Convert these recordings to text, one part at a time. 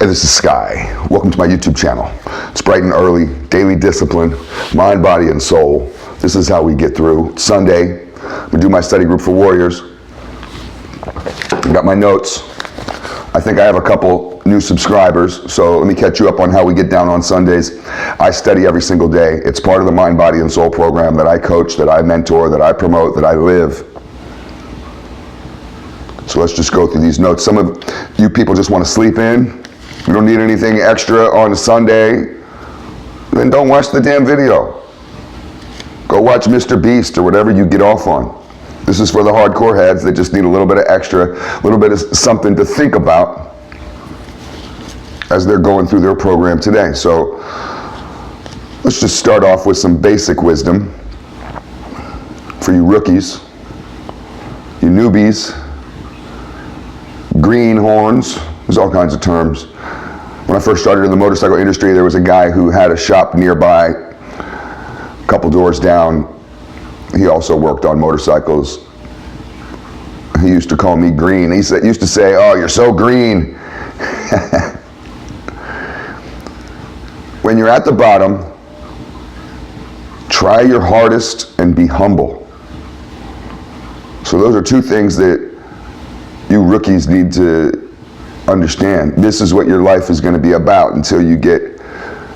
Hey, this is Sky. Welcome to my YouTube channel. It's bright and early, daily discipline, mind, body, and soul. This is how we get through. It's Sunday. I'm gonna do my study group for warriors. I got my notes. I think I have a couple new subscribers, so let me catch you up on how we get down on Sundays. I study every single day. It's part of the Mind, Body, and Soul program that I coach, that I mentor, that I promote, that I live. So let's just go through these notes. Some of you people just want to sleep in. You don't need anything extra on a Sunday. Then don't watch the damn video. Go watch Mr. Beast or whatever you get off on. This is for the hardcore heads that just need a little bit of extra, a little bit of something to think about as they're going through their program today. So let's just start off with some basic wisdom for you rookies, you newbies, greenhorns. There's all kinds of terms. When I first started in the motorcycle industry, there was a guy who had a shop nearby, a couple doors down. He also worked on motorcycles. He used to call me green. He used to say, "Oh, you're so green." When you're at the bottom, try your hardest and be humble. So those are two things that you rookies need to understand. This is what your life is going to be about until you get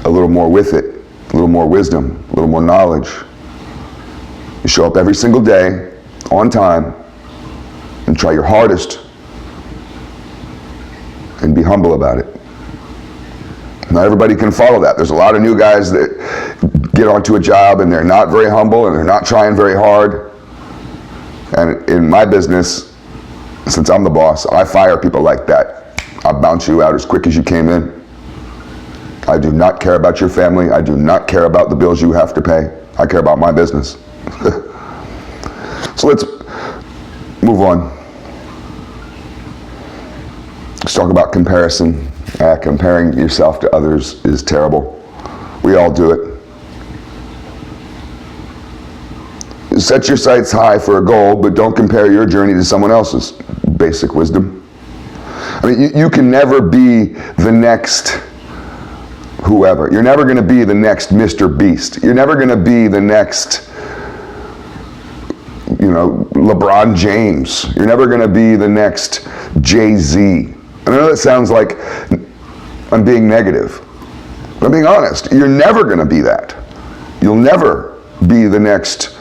a little more with it, a little more wisdom, a little more knowledge. You show up every single day, on time, and try your hardest, and be humble about it. Not everybody can follow that. There's a lot of new guys that get onto a job and they're not very humble and they're not trying very hard. And in my business, since I'm the boss, I fire people like that. I'll bounce you out as quick as you came in. I do not care about your family. I do not care about the bills you have to pay. I care about my business. So let's move on. Let's talk about comparison. Comparing yourself to others is terrible. We all do it. Set your sights high for a goal, but don't compare your journey to someone else's. Basic wisdom. I mean, you can never be the next whoever. You're never going to be the next Mr. Beast. You're never going to be the next, LeBron James. You're never going to be the next Jay-Z. I know that sounds like I'm being negative, but I'm being honest. You're never going to be that. You'll never be the next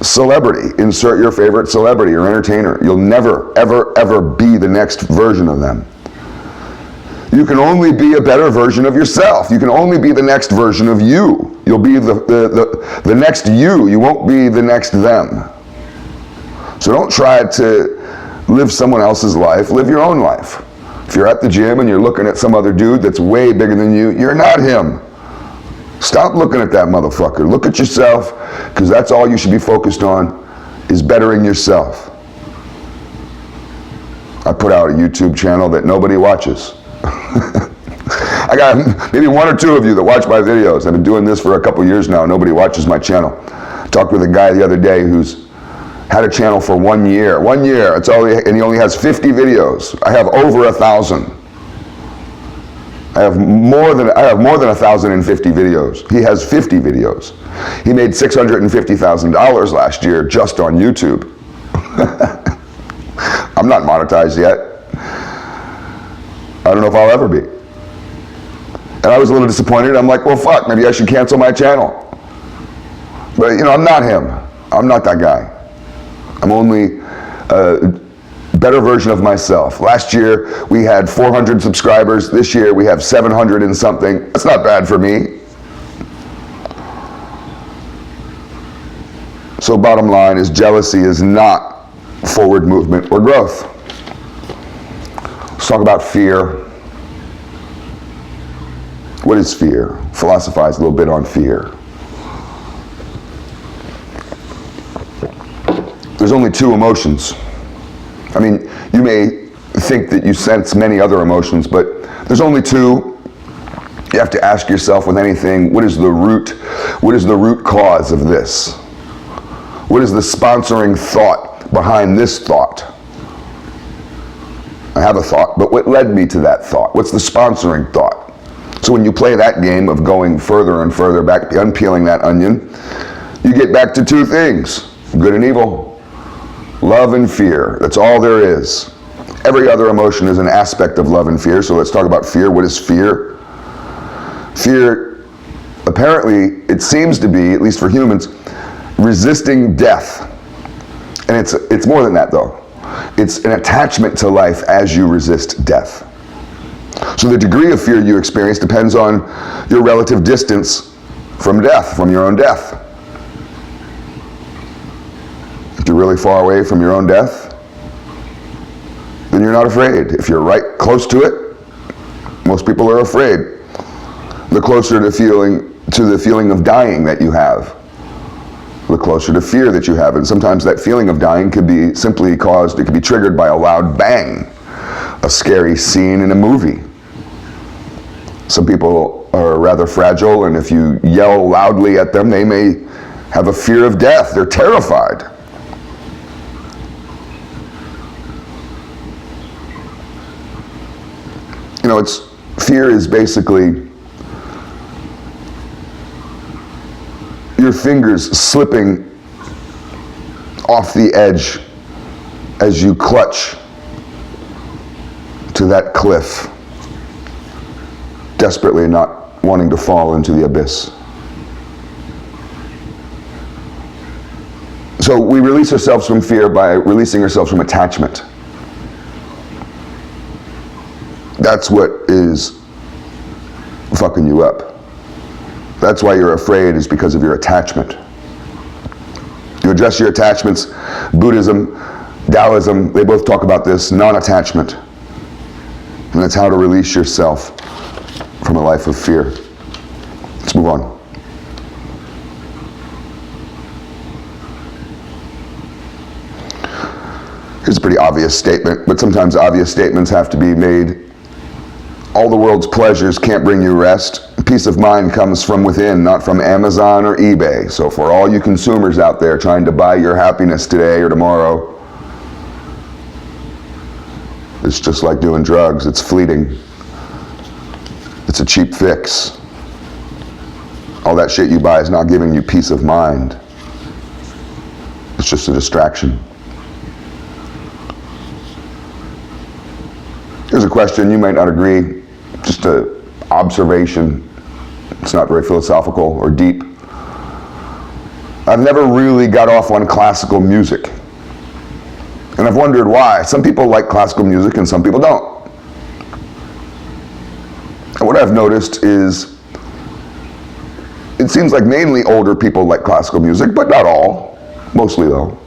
celebrity. Insert your favorite celebrity or entertainer. You'll never, ever, ever be the next version of them. You can only be a better version of yourself. You can only be the next version of you. You'll be the next you. You won't be the next them. So don't try to live someone else's life. Live your own life. If you're at the gym and you're looking at some other dude that's way bigger than you, you're not him. Stop looking at that motherfucker. Look at yourself, because that's all you should be focused on, is bettering yourself. I put out a YouTube channel that nobody watches. I got maybe one or two of you that watch my videos. I've been doing this for a couple years now. Nobody watches my channel. I talked with a guy the other day who's had a channel for 1 year. 1 year, and he only has 50 videos. I have over 1,000. I have more than 1,050 videos. He has 50 videos. He made $650,000 last year just on YouTube. I'm not monetized yet. I don't know if I'll ever be. And I was a little disappointed. I'm like, well, fuck, maybe I should cancel my channel. But I'm not him. I'm not that guy. I'm only a better version of myself. Last year we had 400 subscribers. This year we have 700 and something. That's not bad for me. So bottom line is, jealousy is not forward movement or growth. Let's talk about fear. What is fear? Philosophize a little bit on fear. There's only two emotions. I mean, you may think that you sense many other emotions, but there's only two. You have to ask yourself with anything, what is the root cause of this? What is the sponsoring thought behind this thought? I have a thought, but what led me to that thought? What's the sponsoring thought? So when you play that game of going further and further back, unpeeling that onion, you get back to two things, good and evil, love and fear. That's all there is. Every other emotion is an aspect of love and fear, so let's talk about fear. What is fear? Fear, apparently, it seems to be, at least for humans, resisting death. And it's more than that, though. It's an attachment to life as you resist death. So the degree of fear you experience depends on your relative distance from death, from your own death. If you're really far away from your own death, then you're not afraid. If you're right close to it, most people are afraid. The closer to the feeling of dying that you have, the closer to fear that you have. And sometimes that feeling of dying could be simply caused, it could be triggered by a loud bang, a scary scene in a movie. Some people are rather fragile, and if you yell loudly at them, they may have a fear of death. They're terrified. You know, fear is basically your fingers slipping off the edge as you clutch to that cliff, desperately not wanting to fall into the abyss. So we release ourselves from fear by releasing ourselves from attachment. That's what is fucking you up. That's why you're afraid, is because of your attachment. You address your attachments. Buddhism, Taoism, they both talk about this, non-attachment. And that's how to release yourself from a life of fear. Let's move on. Here's a pretty obvious statement, but sometimes obvious statements have to be made. All the world's pleasures can't bring you rest. Peace of mind comes from within, not from Amazon or eBay. So for all you consumers out there trying to buy your happiness today or tomorrow, it's just like doing drugs. It's fleeting. It's a cheap fix. All that shit you buy is not giving you peace of mind. It's just a distraction. Here's a question, you might not agree, just an observation. It's not very philosophical or deep. I've never really got off on classical music. And I've wondered why. Some people like classical music and some people don't. And what I've noticed is, it seems like mainly older people like classical music, but not all. Mostly though.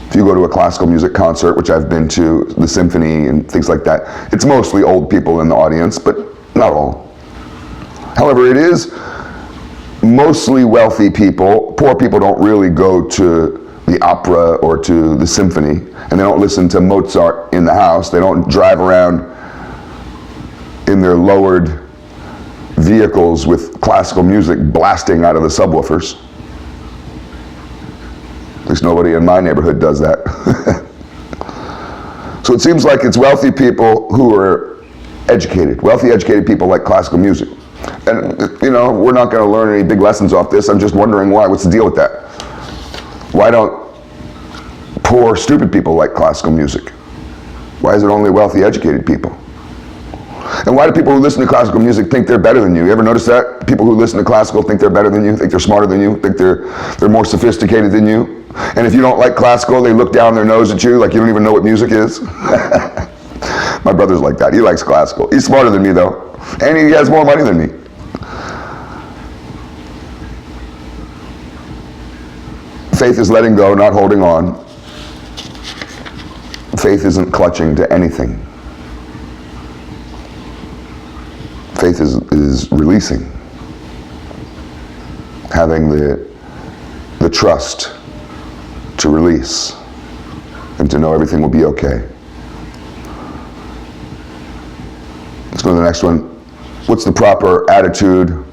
If you go to a classical music concert, which I've been to, the symphony and things like that, it's mostly old people in the audience, but not all. However, it is mostly wealthy people. Poor people don't really go to the opera or to the symphony, and they don't listen to Mozart in the house. They don't drive around in their lowered vehicles with classical music blasting out of the subwoofers. At least nobody in my neighborhood does that. So it seems like it's wealthy people who are educated. Wealthy, educated people like classical music. And, you know, we're not going to learn any big lessons off this. I'm just wondering why. What's the deal with that? Why don't poor, stupid people like classical music? Why is it only wealthy, educated people? And why do people who listen to classical music think they're better than you? You ever notice that? People who listen to classical think they're better than you, think they're smarter than you, think they're more sophisticated than you. And if you don't like classical, they look down their nose at you like you don't even know what music is. My brother's like that. He likes classical. He's smarter than me though. And he has more money than me. Faith is letting go, not holding on. Faith isn't clutching to anything. Faith is releasing, having the trust to release and to know everything will be okay. Let's go to the next one. What's the proper attitude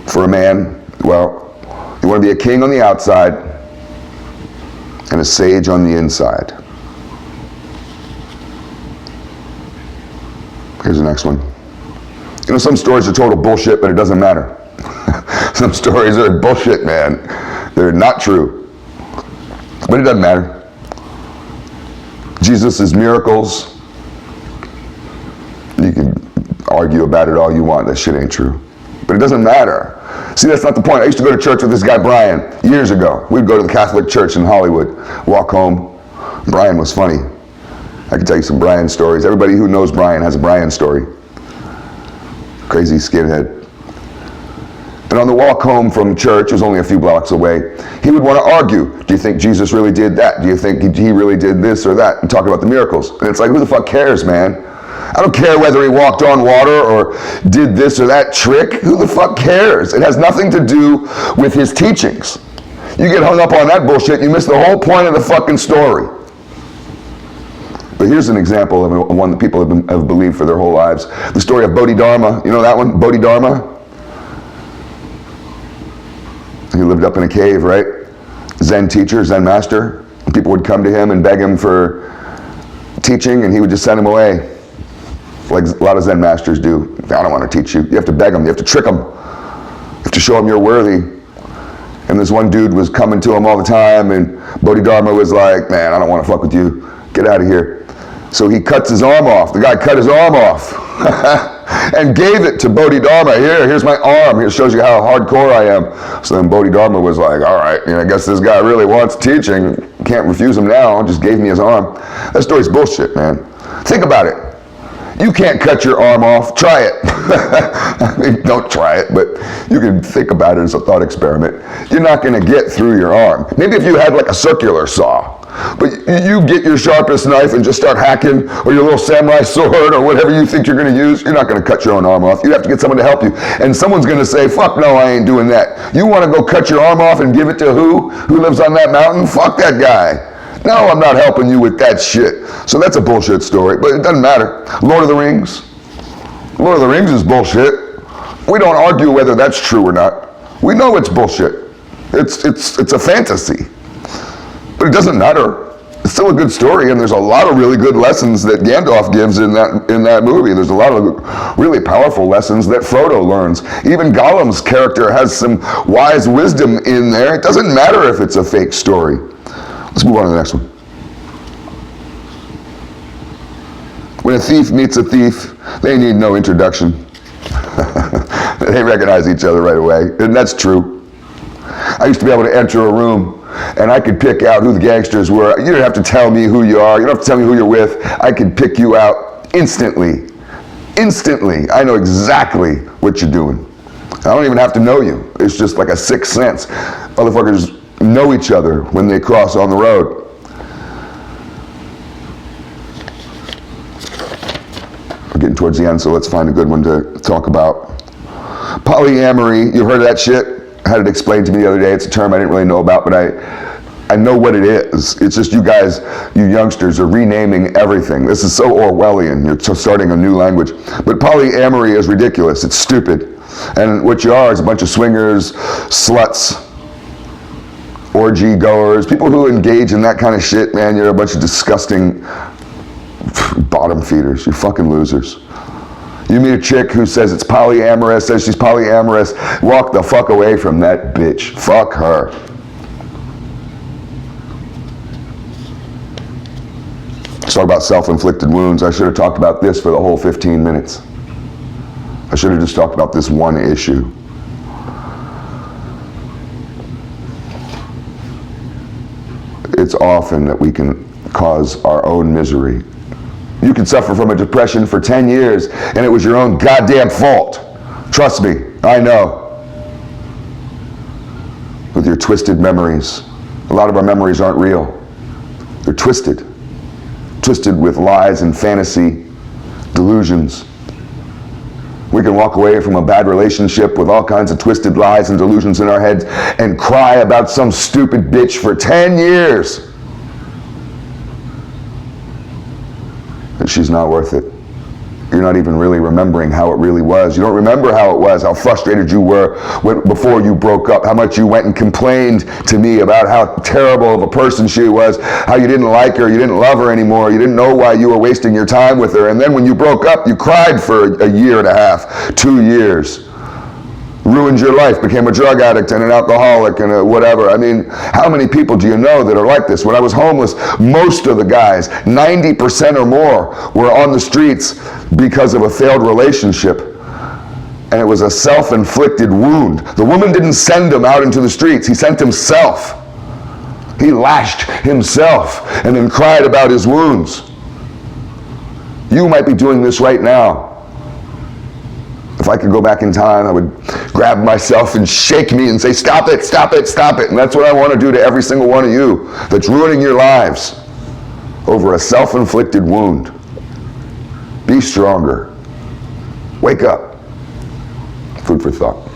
for a man? Well, you want to be a king on the outside and a sage on the inside. Here's the next one. You know, some stories are total bullshit, but it doesn't matter. Some stories are bullshit, man. They're not true. But it doesn't matter. Jesus' miracles, you can argue about it all you want. That shit ain't true. But it doesn't matter. See, that's not the point. I used to go to church with this guy, Brian, years ago. We'd go to the Catholic church in Hollywood, walk home. Brian was funny. I can tell you some Brian stories. Everybody who knows Brian has a Brian story. Crazy skinhead. And on the walk home from church, it was only a few blocks away, he would want to argue. Do you think Jesus really did that? Do you think he really did this or that? And talk about the miracles. And it's like, who the fuck cares, man? I don't care whether he walked on water or did this or that trick. Who the fuck cares? It has nothing to do with his teachings. You get hung up on that bullshit, you miss the whole point of the fucking story. But here's an example of one that people have believed for their whole lives. The story of Bodhidharma. You know that one? Bodhidharma? He lived up in a cave, right? Zen teacher, Zen master. People would come to him and beg him for teaching, and he would just send them away. Like a lot of Zen masters do. I don't want to teach you. You have to beg them. You have to trick them. You have to show them you're worthy. And this one dude was coming to him all the time, and Bodhidharma was like, man, I don't want to fuck with you. Get out of here. So he cuts his arm off. The guy cut his arm off and gave it to Bodhidharma. Here's my arm. Here shows you how hardcore I am. So then Bodhidharma was like, all right, I guess this guy really wants teaching. Can't refuse him now. Just gave me his arm. That story's bullshit, man. Think about it. You can't cut your arm off. Try it. I mean, don't try it, but you can think about it as a thought experiment. You're not going to get through your arm. Maybe if you had like a circular saw, but you get your sharpest knife and just start hacking, or your little samurai sword, or whatever you think you're going to use, you're not going to cut your own arm off. You have to get someone to help you. And someone's going to say, fuck no, I ain't doing that. You want to go cut your arm off and give it to who? Who lives on that mountain? Fuck that guy. No, I'm not helping you with that shit. So that's a bullshit story, but it doesn't matter. Lord of the Rings. Lord of the Rings is bullshit. We don't argue whether that's true or not. We know it's bullshit. It's a fantasy. But it doesn't matter. It's still a good story, and there's a lot of really good lessons that Gandalf gives in that movie. There's a lot of really powerful lessons that Frodo learns. Even Gollum's character has some wise wisdom in there. It doesn't matter if it's a fake story. Let's move on to the next one. When a thief meets a thief, they need no introduction. They recognize each other right away, and that's true. I used to be able to enter a room, and I could pick out who the gangsters were. You didn't have to tell me who you are. You don't have to tell me who you're with. I could pick you out instantly. Instantly. I know exactly what you're doing. I don't even have to know you. It's just like a sixth sense. Motherfuckers know each other when they cross on the road. We're getting towards the end, so let's find a good one to talk about. Polyamory, you heard of that shit? I had it explained to me the other day. It's a term I didn't really know about, but I know what it is. It's just you guys, you youngsters, are renaming everything. This is so Orwellian. You're starting a new language. But polyamory is ridiculous. It's stupid. And what you are is a bunch of swingers, sluts, orgy goers, people who engage in that kind of shit, man. You're a bunch of disgusting bottom feeders. You're fucking losers. You meet a chick who says it's polyamorous, says she's polyamorous, walk the fuck away from that bitch. Fuck her. Let's talk about self-inflicted wounds. I should have talked about this for the whole 15 minutes. I should have just talked about this one issue. It's often that we can cause our own misery. You can suffer from a depression for 10 years, and it was your own goddamn fault. Trust me, I know. With your twisted memories. A lot of our memories aren't real. They're twisted. Twisted with lies and fantasy, delusions. We can walk away from a bad relationship with all kinds of twisted lies and delusions in our heads and cry about some stupid bitch for 10 years. And she's not worth it. You're not even really remembering how it really was. You don't remember how it was, how frustrated you were before you broke up, how much you went and complained to me about how terrible of a person she was, how you didn't like her, you didn't love her anymore, you didn't know why you were wasting your time with her. And then when you broke up, you cried for a year and a half, 2 years. Ruined your life, became a drug addict and an alcoholic and a whatever. I mean, how many people do you know that are like this? When I was homeless, most of the guys, 90% or more, were on the streets because of a failed relationship. And it was a self-inflicted wound. The woman didn't send him out into the streets. He sent himself. He lashed himself and then cried about his wounds. You might be doing this right now. If I could go back in time, I would grab myself and shake me and say, stop it, stop it, stop it. And that's what I want to do to every single one of you that's ruining your lives over a self-inflicted wound. Be stronger. Wake up. Food for thought.